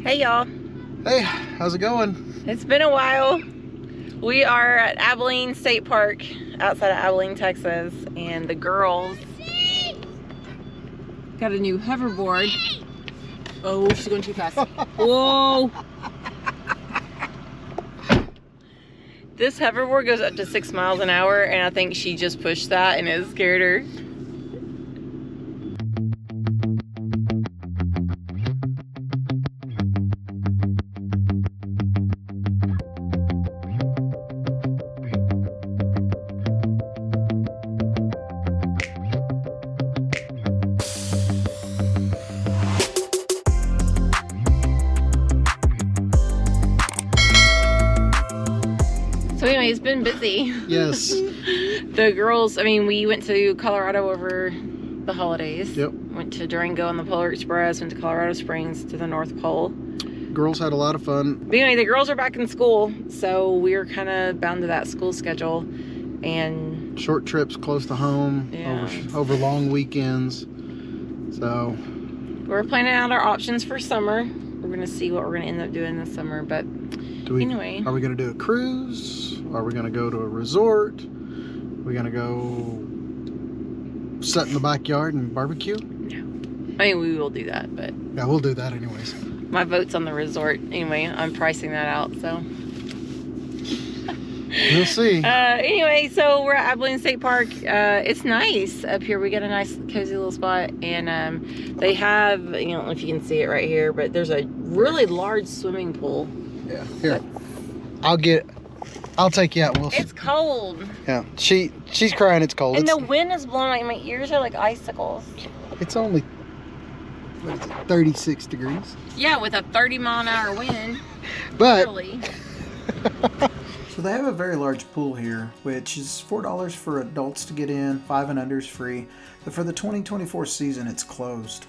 Hey y'all. Hey, how's it going? It's been a while. We are at Abilene State Park outside of Abilene, Texas, and the girls got a new hoverboard. Oh, she's going too fast. Whoa. This hoverboard goes up to 6 miles an hour, and I think she just pushed that and it scared her. So anyway, it's been busy. Yes. The girls, we went to Colorado over the holidays. Yep. Went to Durango on the Polar Express, went to Colorado Springs to the North Pole. Girls had a lot of fun. But anyway, the girls are back in school, so we're kind of bound to that school schedule. And short trips close to home, yeah, over long weekends. So we're planning out our options for summer. We're going to see what we're going to end up doing this summer, but anyway. Are we going to do a cruise? Are we going to go to a resort? Are we going to go sit in the backyard and barbecue? No. We will do that, but... Yeah, we'll do that anyways. My vote's on the resort. Anyway, I'm pricing that out, so... We'll see. Anyway, so we're at Abilene State Park. It's nice up here. We got a nice, cozy little spot, and they have, I don't know if you can see it right here, but there's a really large swimming pool. Yeah. Here, I'll take you out, Wilson. It's cold. Yeah, she's crying. It's cold. And the wind is blowing. Like, my ears are like icicles. It's only, what is it, 36 degrees. Yeah, with a 30-mile-an-hour wind. But really. So they have a very large pool here, which is $4 for adults to get in, 5 and under is free. But for the 2024 season, it's closed.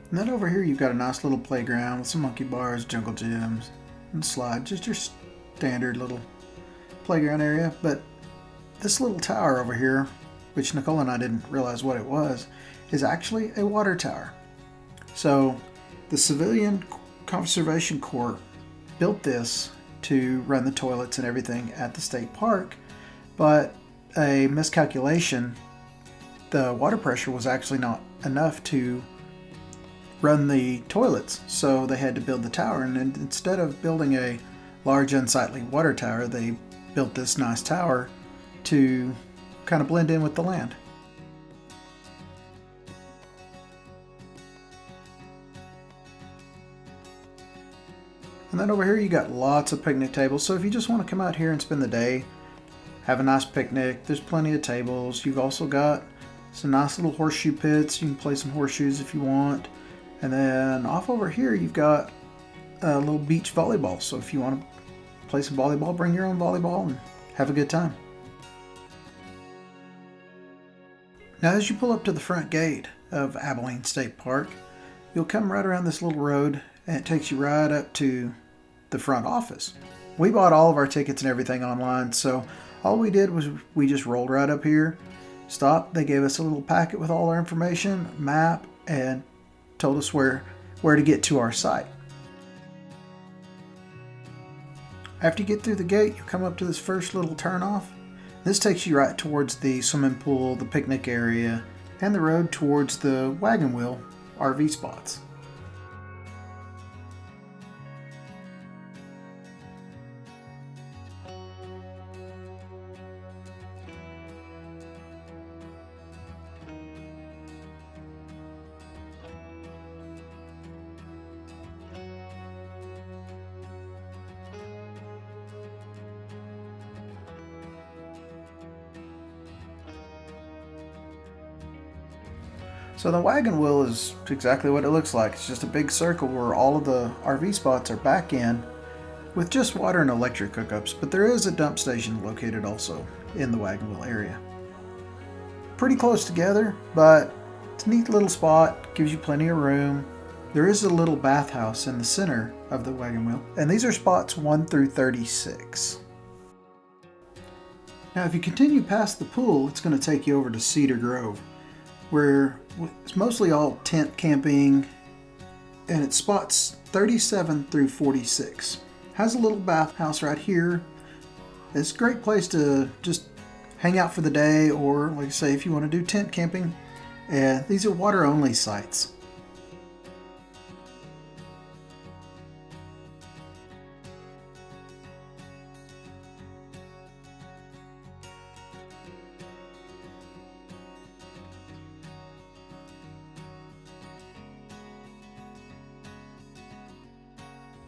And then over here you've got a nice little playground with some monkey bars, jungle gyms, and slide. Just your standard little playground area. But this little tower over here, which Nicole and I didn't realize what it was, is actually a water tower. So the Civilian Conservation Corps built this to run the toilets and everything at the state park, but a miscalculation, the water pressure was actually not enough to run the toilets, so they had to build the tower. And instead of building a large unsightly water tower, they built this nice tower to kind of blend in with the land. And then over here you got lots of picnic tables, so if you just want to come out here and spend the day, have a nice picnic, there's plenty of tables. You've also got some nice little horseshoe pits. You can play some horseshoes if you want. And then off over here you've got a little beach volleyball, so if you want to play some volleyball, bring your own volleyball and have a good time. Now as you pull up to the front gate of Abilene State Park, you'll come right around this little road and it takes you right up to the front office. We bought all of our tickets and everything online, so all we did was we just rolled right up here, stopped, they gave us a little packet with all our information, map, and told us where to get to our site. After you get through the gate, you come up to this first little turnoff. This takes you right towards the swimming pool, the picnic area, and the road towards the wagon wheel RV spots. So the wagon wheel is exactly what it looks like. It's just a big circle where all of the RV spots are back in with just water and electric hookups, but there is a dump station located also in the wagon wheel area. Pretty close together, but it's a neat little spot, gives you plenty of room. There is a little bathhouse in the center of the wagon wheel, and these are spots 1 through 36. Now if you continue past the pool, it's going to take you over to Cedar Grove, where it's mostly all tent camping, and it's spots 37 through 46. Has a little bathhouse right here. It's a great place to just hang out for the day, or like I say, if you want to do tent camping. And these are water only sites.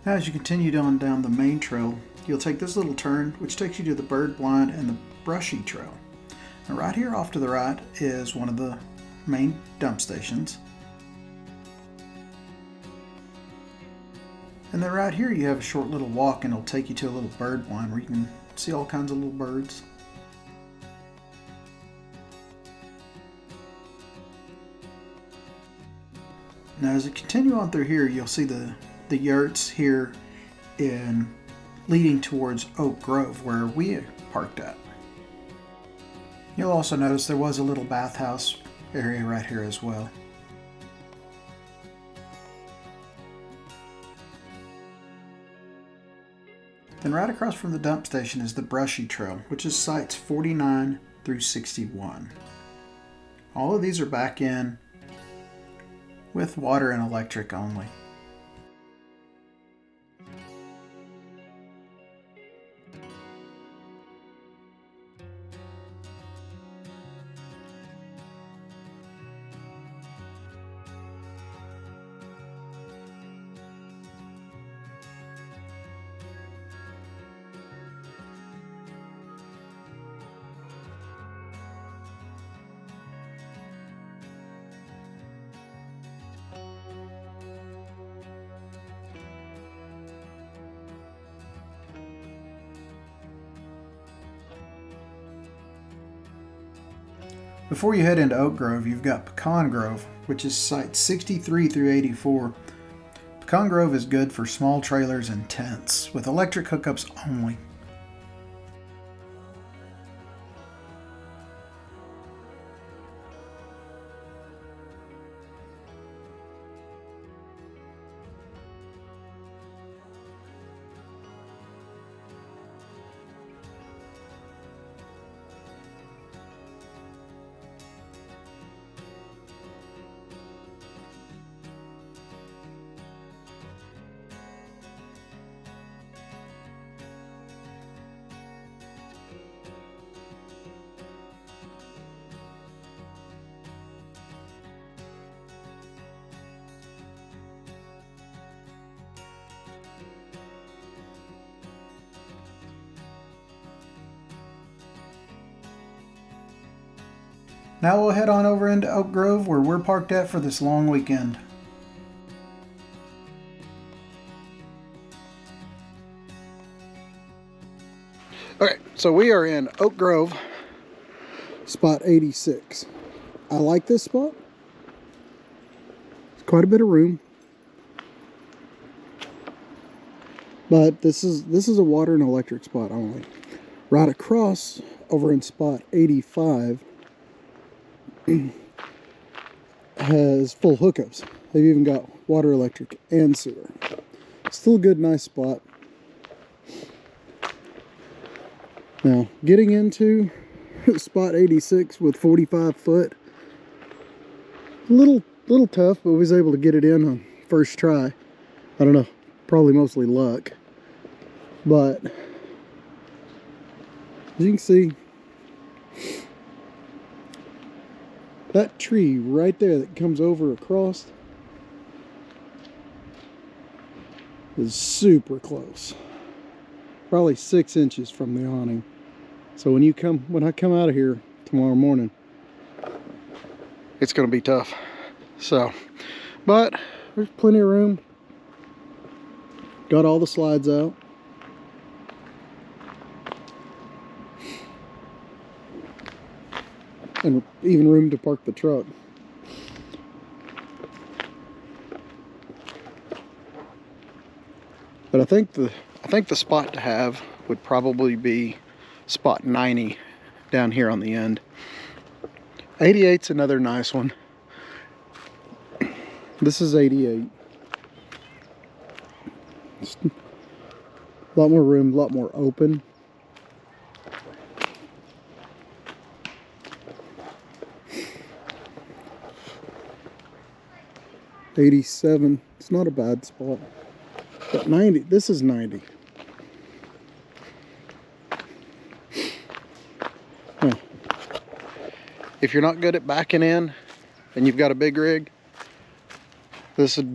Now as you continue on down the main trail, you'll take this little turn which takes you to the bird blind and the brushy trail. Now right here off to the right is one of the main dump stations. And then right here you have a short little walk, and it'll take you to a little bird blind where you can see all kinds of little birds. Now as you continue on through here, you'll see the yurts here in leading towards Oak Grove where we parked at. You'll also notice there was a little bathhouse area right here as well. Then right across from the dump station is the Brushy Trail, which is sites 49 through 61. All of these are back in with water and electric only. Before you head into Oak Grove, you've got Pecan Grove, which is sites 63 through 84. Pecan Grove is good for small trailers and tents, with electric hookups only. Now we'll head on over into Oak Grove where we're parked at for this long weekend. Okay, so we are in Oak Grove, spot 86. I like this spot. It's quite a bit of room. But this is a water and electric spot only. Right across over in spot 85 has full hookups. They've even got water, electric, and sewer. Still a good, nice spot. Now, getting into spot 86 with 45 foot, a little tough, but we was able to get it in on first try. I don't know, probably mostly luck. But as you can see, that tree right there that comes over across is super close. Probably 6 inches from the awning. So when I come out of here tomorrow morning, it's gonna be tough. So, but there's plenty of room. Got all the slides out. And even room to park the truck. But I think the spot to have would probably be spot 90 down here on the end. 88's another nice one. This is 88. It's a lot more room, a lot more open. '87. It's not a bad spot. But 90. This is 90. Huh. If you're not good at backing in and you've got a big rig, this is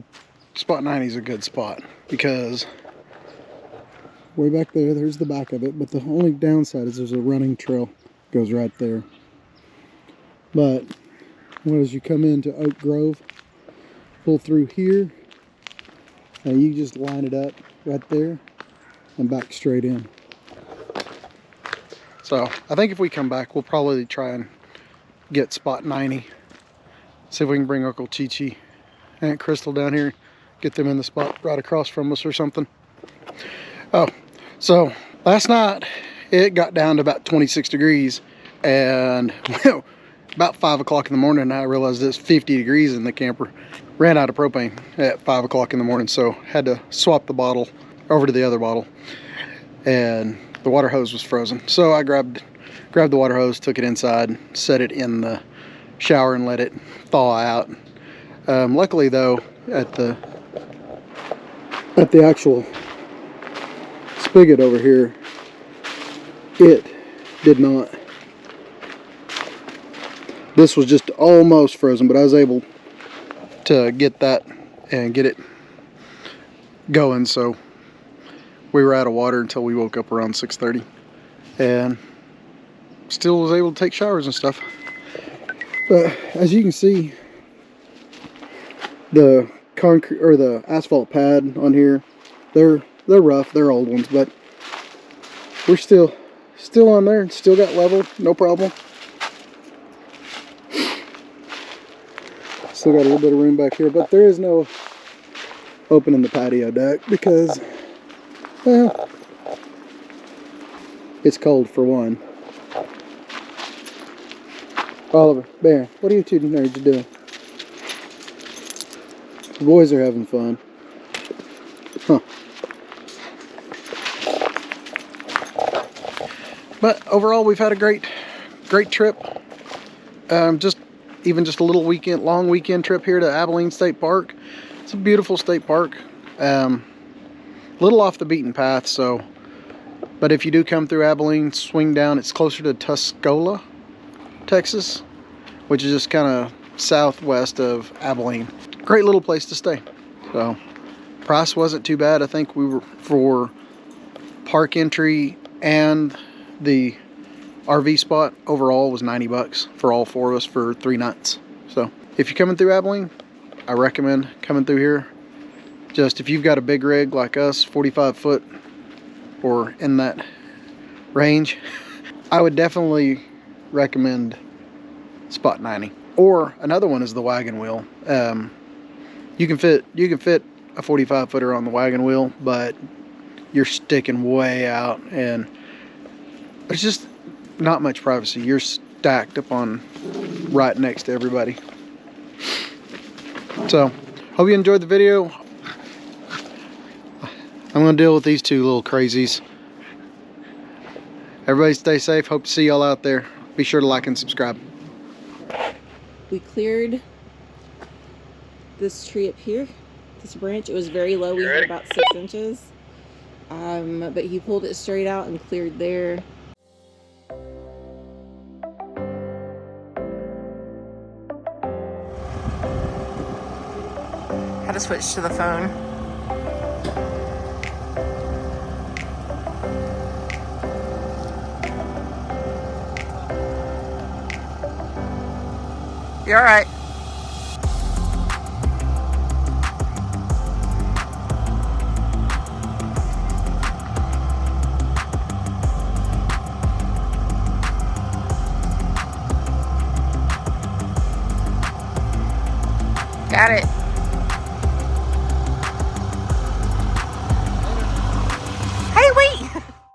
spot 90 is a good spot, because way back there, there's the back of it, but the only downside is there's a running trail goes right there. But as you come into Oak Grove, pull through here, and you just line it up right there and back straight in. So I think if we come back, we'll probably try and get spot 90. See if we can bring Uncle Chi-Chi and Aunt Crystal down here, get them in the spot right across from us or something. Oh, so last night it got down to about 26 degrees, and about 5 o'clock in the morning I realized it's 50 degrees in the camper. Ran out of propane at 5 o'clock in the morning, so had to swap the bottle over to the other bottle, and the water hose was frozen. So I grabbed the water hose, took it inside, set it in the shower and let it thaw out. Luckily though, at the actual spigot over here, it did not. This was just almost frozen, but I was able to get that and get it going. So we were out of water until we woke up around 6:30, and still was able to take showers and stuff. But as you can see, the concrete or the asphalt pad on here, they're rough, they're old ones, but we're still on there and still got level, no problem. Still got a little bit of room back here, but there is no opening the patio deck because, well, it's cold for one. Oliver, Bear, what are you two nerds doing? The boys are having fun. Huh. But overall, we've had a great trip. Even just a little long weekend trip here to Abilene State Park. It's a beautiful state park. Little off the beaten path, so. But if you do come through Abilene, swing down. It's closer to Tuscola, Texas, which is just kind of southwest of Abilene. Great little place to stay. So price wasn't too bad. I think we were, for park entry and the RV spot overall, was 90 bucks for all four of us for 3 nights. So if you're coming through Abilene, I recommend coming through here. Just if you've got a big rig like us, 45 foot or in that range, I would definitely recommend spot 90. Or another one is the wagon wheel. You can fit a 45 footer on the wagon wheel, but you're sticking way out, and there's just not much privacy. You're stacked up on right next to everybody. So hope you enjoyed the video. I'm gonna deal with these two little crazies. Everybody stay safe. Hope to see y'all out there. Be sure to like and subscribe. We cleared this tree up here, this branch. It was very low. We had about 6 inches. But he pulled it straight out and cleared there. Had to switch to the phone. You're all right.